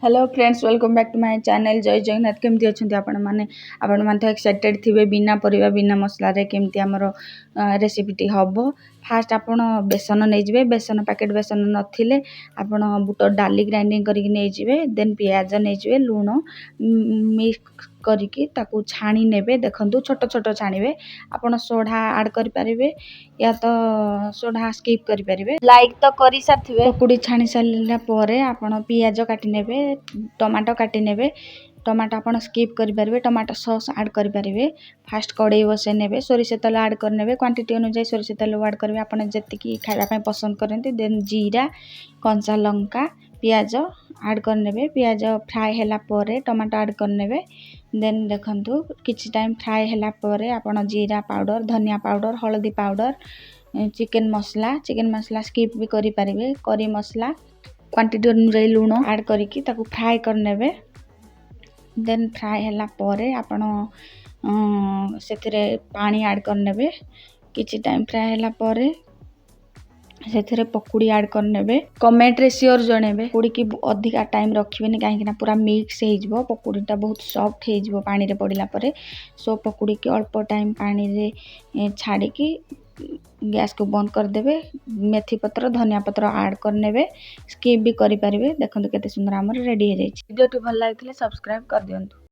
Hello friends, welcome back to my channel. जय जगन्नाथ। केमती अच्छा आपण मैंने एक्साइटेड थे बिना परिवा बिना मसला केमती आमर रेसिपीटी हम। फास्ट आपड़ बेसन नहीं, बेसन पैकेट बेसन नथिले आपण बुट डाली ग्राइंडिंग करके नहीं, देन पियाज नहीं, लुण मिक्स करके ताकू छाणी नेबे। देखंतु छोट छोट छाणीबे। आपण सोडा ऐड करि परिबे या तो सोडा स्किप करि परिबे। लाइक तो करि साथिबे। पकुड़ी छाणी सारिला परे आपण पियाज काटि नेबे, टमाटो काटि नेबे। टमाटो आपण स्किप करि परिबे। टमाटो सॉस ऐड करि परिबे। फास्ट कड़ाई बसे नेबे, सोरिष तेल ऐड कर नेबे। क्वांटिटी अनुसार सोरिष तेल ऐड करिवे आपण जतिकी खाइबा पय पसंद करंती। देन जीरा, कंचा लंका, पियाज ऐड कर नेबे। पियाज फ्राई हैला परे टमाटो ऐड कर नेबे। देन देखंतु किछि टाइम फ्राई हैला परे आपण जीरा पाउडर, धनिया पाउडर, हल्दी पाउडर, चिकन मसला स्किप भी करि परिबे। करी मसला क्वांटिटी अनुसार लुण ऐड करिकी ताकू फ्राई कर नेबे। देन फ्राई हैला परे आपण सेथिरे पानी ऐड कर नेबे। किछि टाइम फ्राई हैला परे सेथिरे पकुड़ी ऐड कर नेबे। कमेंट रे श्योर जणेबे पकुड़ी की अधिका टाइम रखिबेनी, काहेकि ना पूरा मिक्स हे जिवो। पकुड़ीटा बहुत सॉफ्ट हे जिवो पानी रे पड़िला परे। सो पकुड़ी की अल्प टाइम पानी रे छाड़ी की गैस को बंद कर देबे। मेथी पत्र, धनिया पत्र ऐड कर नेबे। स्किप भी करि परिबे। देखंतु केते सुंदर हमर रेडी हे जाइछि। वीडियो टी भल लागिले सब्सक्राइब कर दियंतु।